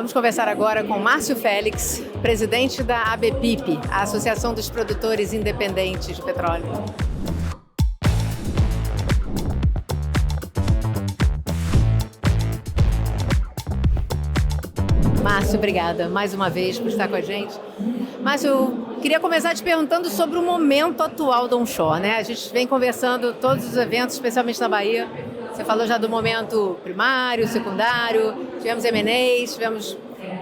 Vamos conversar agora com Márcio Félix, presidente da ABPIP, a Associação dos Produtores Independentes de Petróleo. Márcio, obrigada mais uma vez por estar com a gente. Márcio, eu queria começar te perguntando sobre o momento atual do onshore, né? A gente vem conversando todos os eventos, especialmente na Bahia. Você falou já do momento primário, secundário, tivemos M&As, tivemos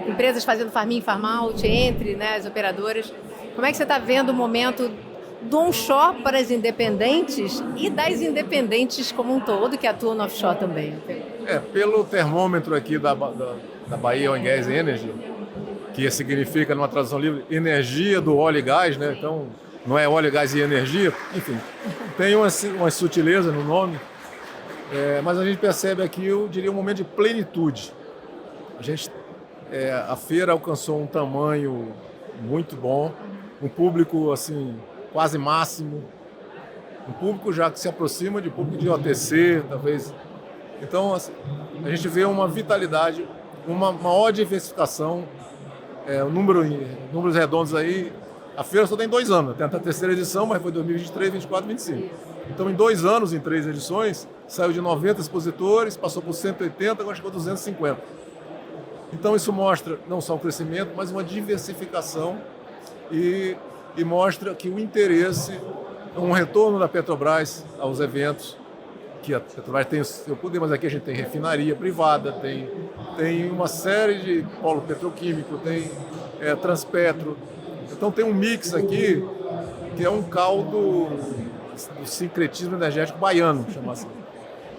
empresas fazendo farm-in, farm-out entre, né, as operadoras. Como é que você está vendo o momento do onshore para as independentes e das independentes como um todo, que atuam no offshore também? Pelo termômetro aqui da Bahia Oil and Gas Energy, que significa, numa tradução livre, energia do óleo e gás, né? Então, não é óleo, gás e energia, enfim, tem uma sutileza no nome, mas a gente percebe aqui, eu diria, um momento de plenitude. A feira alcançou um tamanho muito bom, um público assim, quase máximo, um público já que se aproxima de público de OTC, talvez. Então, assim, a gente vê uma vitalidade, uma maior diversificação, números redondos aí. A feira só tem 2 anos, tem a terceira edição, mas foi 2023, 2024, 2025. Então, em 2 anos, em 3 edições, saiu de 90 expositores, passou por 180, agora chegou a 250. Então, isso mostra não só o crescimento, mas uma diversificação e mostra que o interesse, um retorno da Petrobras aos eventos, que a Petrobras tem o seu poder, mas aqui a gente tem refinaria privada, tem uma série de polo petroquímico, tem Transpetro. Então tem um mix aqui que é um caldo do sincretismo energético baiano, chama assim.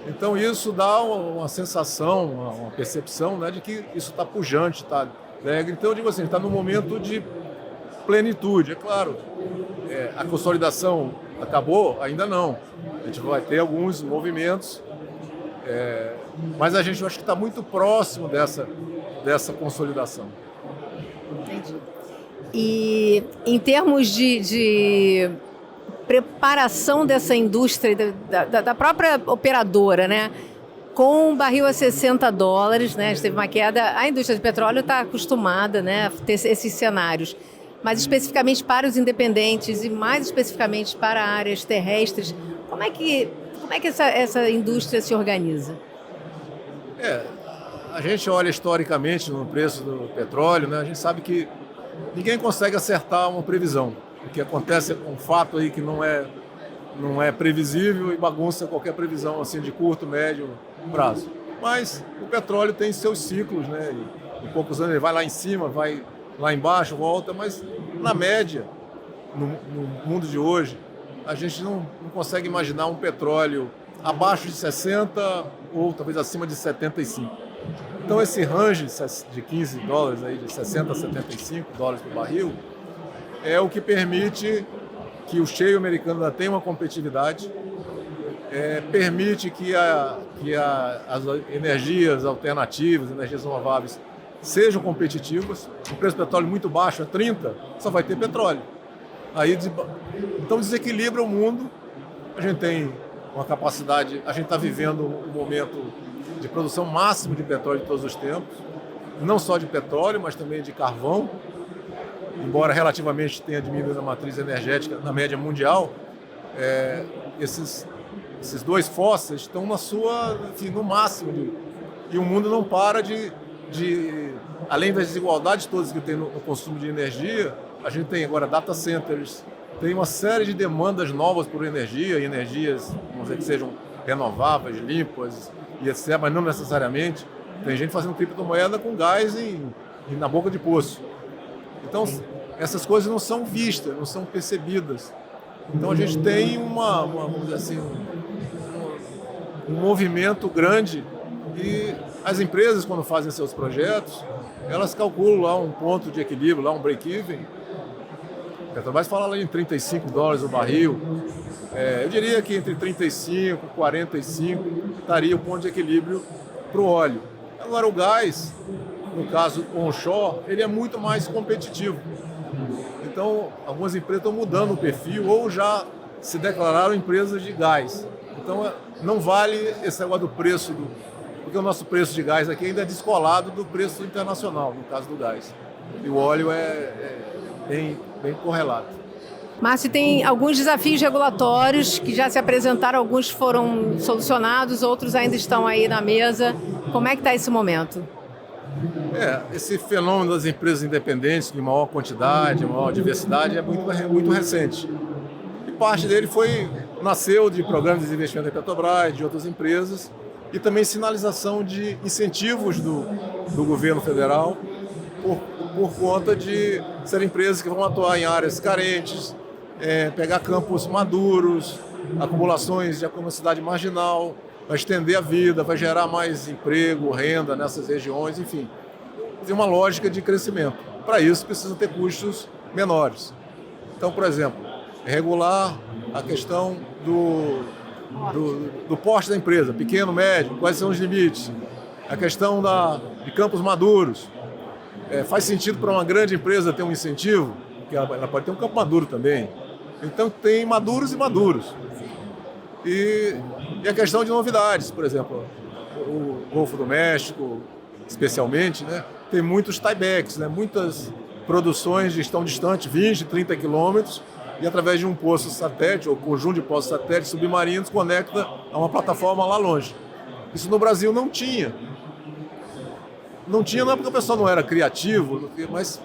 Então isso dá uma sensação, uma percepção, né, de que isso está pujante, está alegre. Então eu digo assim, está num momento de plenitude. É claro, a consolidação acabou? Ainda não. A gente vai ter alguns movimentos, mas a gente acho que está muito próximo dessa consolidação. Entendi. E em termos de preparação dessa indústria, da própria operadora, né? Com o barril a $60, né? A gente teve uma queda. A indústria de petróleo está acostumada, né, a ter esses cenários. Mas especificamente para os independentes e mais especificamente para áreas terrestres, como é que essa indústria se organiza? A gente olha historicamente no preço do petróleo, né? A gente sabe que ninguém consegue acertar uma previsão. O que acontece é um fato aí que não é previsível e bagunça qualquer previsão assim de curto, médio prazo. Mas o petróleo tem seus ciclos, né? E em poucos anos ele vai lá em cima, vai lá embaixo, volta, mas na média, no mundo de hoje, a gente não consegue imaginar um petróleo abaixo de 60 ou talvez acima de 75. Então esse range de $15, aí, de 60 a $75 por barril, é o que permite que o shale americano ainda tenha uma competitividade, permite que as energias alternativas, energias renováveis, sejam competitivas. O preço do petróleo muito baixo, a 30, só vai ter petróleo. Então desequilibra o mundo. A gente tem uma capacidade, a gente está vivendo um momento de produção máxima de petróleo de todos os tempos, não só de petróleo, mas também de carvão, embora relativamente tenha diminuído a matriz energética na média mundial. Esses 2 fósseis estão no máximo, e o mundo não para de além das desigualdades todas que tem no consumo de energia, a gente tem agora data centers, tem uma série de demandas novas por energia, e energias, vamos dizer, que sejam renováveis, limpas, e etc., mas não necessariamente. Tem gente fazendo criptomoeda com gás na boca de poço. Então, essas coisas não são vistas, não são percebidas. Então, a gente tem vamos dizer assim, um movimento grande, e as empresas, quando fazem seus projetos, elas calculam lá um ponto de equilíbrio, lá um break-even. A Petrobras fala lá em $35 o barril. Eu diria que entre 35 e 45 estaria o ponto de equilíbrio para o óleo. Agora, o gás, no caso onshore, ele é muito mais competitivo. Então, algumas empresas estão mudando o perfil ou já se declararam empresas de gás. Então, não vale esse negócio do preço porque o nosso preço de gás aqui ainda é descolado do preço internacional, no caso do gás. E o óleo é bem correlato. Márcio, tem alguns desafios regulatórios que já se apresentaram, alguns foram solucionados, outros ainda estão aí na mesa. Como é que está esse momento? Esse fenômeno das empresas independentes, de maior quantidade, maior diversidade, é muito recente. E parte dele nasceu de programas de investimento da Petrobras, de outras empresas, e também sinalização de incentivos do governo federal por conta de serem empresas que vão atuar em áreas carentes, pegar campos maduros, acumulações de comunidade marginal, vai estender a vida, vai gerar mais emprego, renda nessas regiões, enfim. Tem uma lógica de crescimento. Para isso, precisa ter custos menores. Então, por exemplo, regular a questão do porte da empresa, pequeno, médio, quais são os limites. A questão de campos maduros. Faz sentido para uma grande empresa ter um incentivo, porque ela pode ter um campo maduro também. Então, tem maduros e maduros. E a questão de novidades, por exemplo, o Golfo do México, especialmente, né, tem muitos tiebacks, né, muitas produções que estão distantes, 20, 30 quilômetros, e através de um poço satélite, ou conjunto de poços satélites submarinos, conecta a uma plataforma lá longe. Isso no Brasil não tinha. Não tinha não é porque o pessoal não era criativo, mas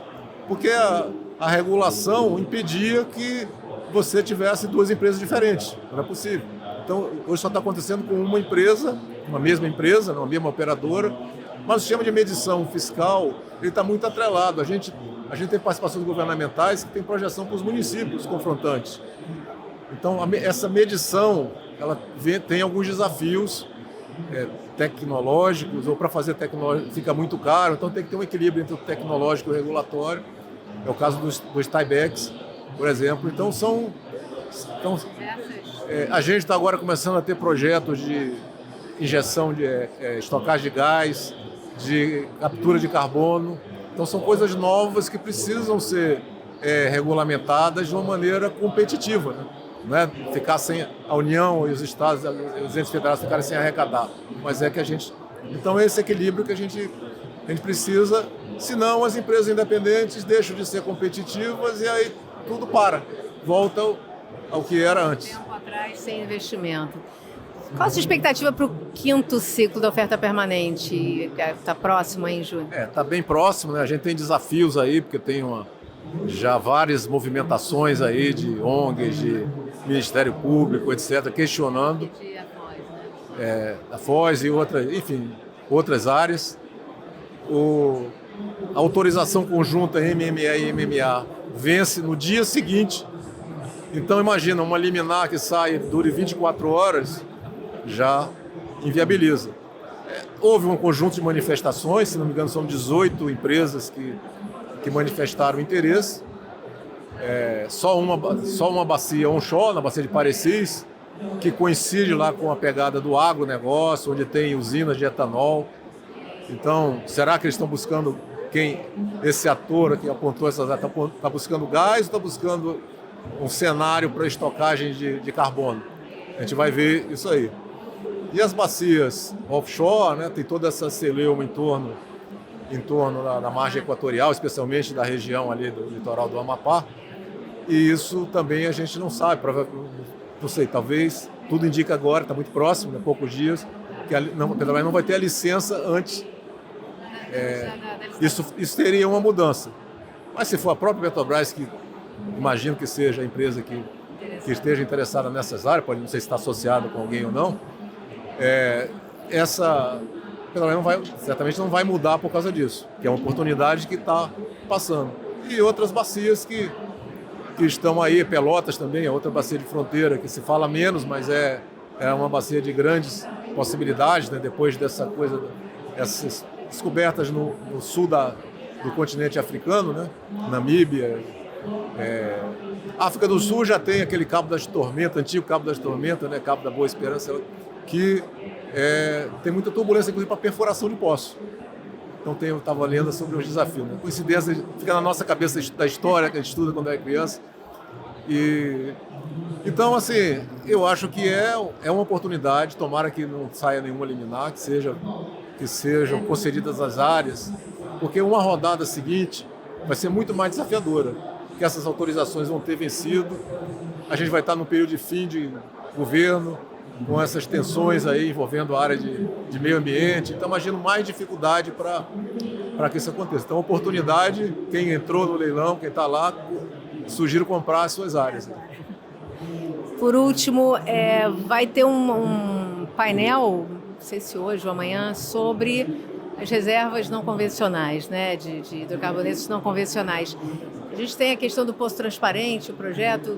porque a regulação impedia que você tivesse duas empresas diferentes. Não é possível. Então, hoje só está acontecendo com uma empresa, uma mesma empresa, uma mesma operadora, mas o sistema de medição fiscal ele está muito atrelado. A gente tem participações governamentais que tem projeção para os municípios confrontantes. Então, essa medição ela tem alguns desafios tecnológicos, ou para fazer tecnológico fica muito caro, então tem que ter um equilíbrio entre o tecnológico e o regulatório. É o caso dos tiebacks, por exemplo. Então, a gente está agora começando a ter projetos de injeção de estocagem de gás, de captura de carbono. Então, são coisas novas que precisam ser regulamentadas de uma maneira competitiva, né? Não é ficar sem a União e os estados, os entes federais ficarem sem arrecadar, mas é que a gente... Então, esse equilíbrio que a gente precisa, senão as empresas independentes deixam de ser competitivas e aí tudo volta ao que era antes. Tempo atrás, sem investimento. Qual a sua expectativa para o 5º ciclo da oferta permanente? Está próximo aí em junho? Está bem próximo, né? A gente tem desafios aí, porque tem já várias movimentações aí de ONGs, de Ministério Público, etc., questionando a Foz e outras áreas. A autorização conjunta MMA e MMA vence no dia seguinte. Então, imagina, uma liminar que dure 24 horas, já inviabiliza. Houve um conjunto de manifestações, se não me engano, são 18 empresas que manifestaram interesse. Só uma bacia onshore, na bacia de Parecis, que coincide lá com a pegada do agronegócio, onde tem usinas de etanol. Então, será que eles estão buscando esse ator que apontou essas está buscando gás ou está buscando um cenário para estocagem de carbono? A gente vai ver isso aí. E as bacias offshore, né, tem toda essa celeuma em torno da margem equatorial, especialmente da região ali do litoral do Amapá. E isso também a gente não sabe, não sei, talvez, tudo indica agora, está muito próximo, né, poucos dias, que a Petrobras não vai ter a licença antes. Isso teria uma mudança. Mas se for a própria Petrobras, que imagino que seja a empresa que esteja interessada nessas áreas, pode não sei se está associada com alguém ou não, essa Petrobras certamente não vai mudar por causa disso, que é uma oportunidade que está passando. E outras bacias que estão aí, Pelotas também, é outra bacia de fronteira que se fala menos, mas é uma bacia de grandes possibilidades, né? Depois dessa coisa, essas descobertas no sul do continente africano, né? Namíbia, África do Sul já tem aquele Cabo das Tormentas, antigo Cabo das Tormentas, né? Cabo da Boa Esperança, que tem muita turbulência, inclusive para perfuração de poços. Então eu estava lendo sobre os desafios. Né? Coincidência fica na nossa cabeça da história que a gente estuda quando é criança. E Então, assim, eu acho que é uma oportunidade, tomara que não saia nenhuma liminar, que sejam concedidas as áreas, porque uma rodada seguinte vai ser muito mais desafiadora, porque essas autorizações vão ter vencido, a gente vai estar no período de fim de governo, com essas tensões aí envolvendo a área de meio ambiente, então imagino mais dificuldade para que isso aconteça. Então, oportunidade, quem entrou no leilão, quem está lá, sugiro comprar as suas áreas. Por último, vai ter um painel, não sei se hoje ou amanhã, sobre as reservas não convencionais, né, de hidrocarbonetos não convencionais. A gente tem a questão do Poço Transparente, o projeto.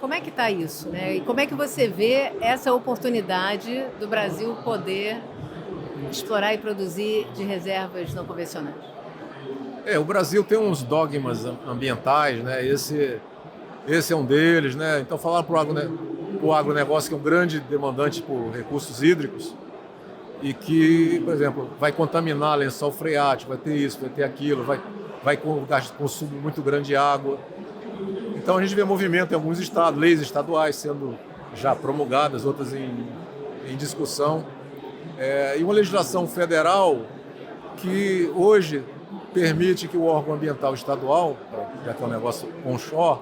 Como é que está isso, né? E como é que você vê essa oportunidade do Brasil poder explorar e produzir de reservas não convencionais? O Brasil tem uns dogmas ambientais, né? Esse é um deles, né? Então, falar para o agronegócio, que é um grande demandante por recursos hídricos e que, por exemplo, vai contaminar lençol freático, vai ter isso, vai ter aquilo, vai consumir muito grande de água. Então, a gente vê movimento em alguns estados, leis estaduais sendo já promulgadas, outras em discussão. E uma legislação federal que hoje permite que o órgão ambiental estadual, já que é um negócio onshore,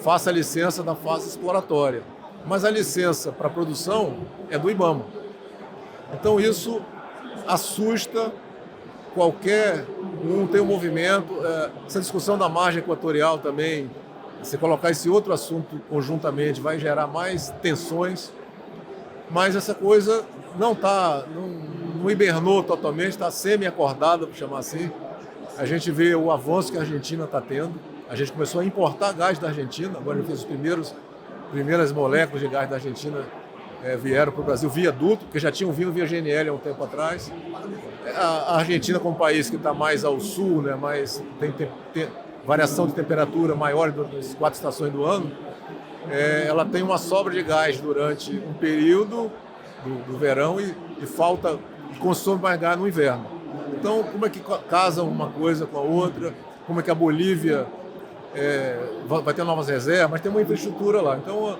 faça a licença da fase exploratória. Mas a licença para produção é do IBAMA. Então isso assusta qualquer um, tem um movimento. Essa discussão da margem equatorial também, se colocar esse outro assunto conjuntamente, vai gerar mais tensões. Mas essa coisa não hibernou totalmente, está semi-acordada, para chamar assim. A gente vê o avanço que a Argentina está tendo. A gente começou a importar gás da Argentina, agora a gente fez as primeiras moléculas de gás da Argentina vieram para o Brasil via duto, porque já tinham vindo via GNL há um tempo atrás. A Argentina, como país que está mais ao sul, né, tem variação de temperatura maior das 4 estações do ano, ela tem uma sobra de gás durante um período do verão e consome mais gás no inverno. Então, como é que casa uma coisa com a outra? Como é que a Bolívia vai ter novas reservas, mas tem uma infraestrutura lá. Então,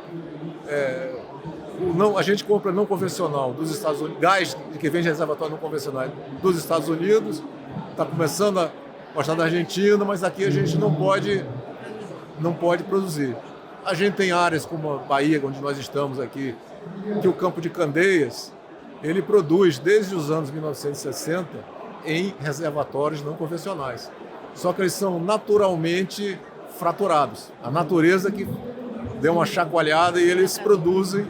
a gente compra não convencional dos Estados Unidos, gás que vem de reservatório não convencional dos Estados Unidos, está começando a gostar da Argentina, mas aqui a gente não pode produzir. A gente tem áreas como a Bahia, onde nós estamos aqui, que o Campo de Candeias, ele produz desde os anos 1960 em reservatórios não convencionais. Só que eles são naturalmente fraturados. A natureza que deu uma chacoalhada e eles produzem,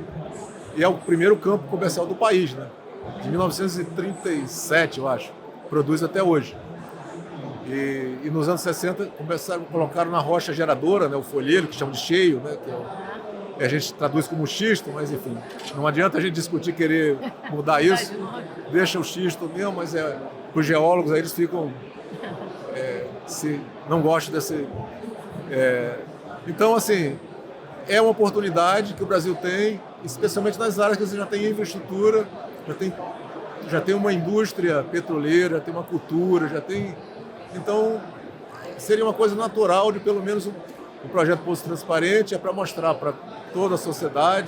e é o primeiro campo comercial do país, né? De 1937, eu acho, produz até hoje. E nos anos 60 colocaram na rocha geradora, né, o folheiro, que chamam de cheio, né, que a gente traduz como xisto, mas enfim, não adianta a gente discutir, querer mudar isso, deixa o xisto mesmo, mas para os geólogos aí eles ficam, se não gostam desse... Então, assim, é uma oportunidade que o Brasil tem, especialmente nas áreas que você já tem infraestrutura, já tem uma indústria petroleira, já tem uma cultura, já tem... Então, seria uma coisa natural de, pelo menos, o projeto Poço Transparente para mostrar para toda a sociedade,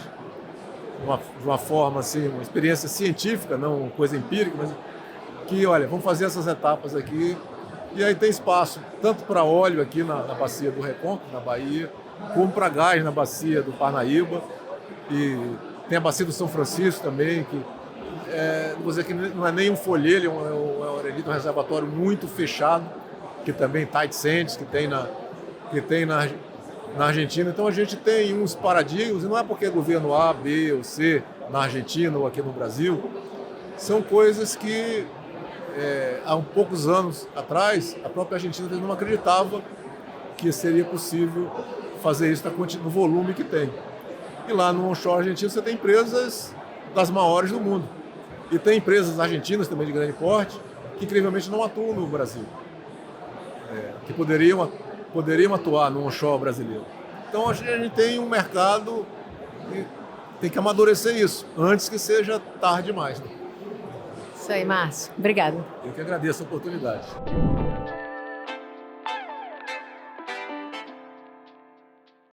de uma forma, assim, uma experiência científica, não uma coisa empírica, mas que, olha, vamos fazer essas etapas aqui. E aí tem espaço tanto para óleo aqui na bacia do Recôncavo, na Bahia, como para gás na bacia do Parnaíba. E tem a bacia do São Francisco também, que vou dizer que não é nem um folheiro, é um reservatório muito fechado, que também tight sands, que tem na Argentina. Então a gente tem uns paradigmas, e não é porque é governo A, B ou C na Argentina ou aqui no Brasil, são coisas que há poucos anos atrás a própria Argentina não acreditava que seria possível fazer isso no volume que tem. E lá no onshore argentino você tem empresas das maiores do mundo. E tem empresas argentinas também de grande porte que incrivelmente não atuam no Brasil, que poderiam atuar no onshore brasileiro. Então a gente tem um mercado e tem que amadurecer isso antes que seja tarde demais, né? Isso aí, Márcio. Obrigada. Eu que agradeço a oportunidade.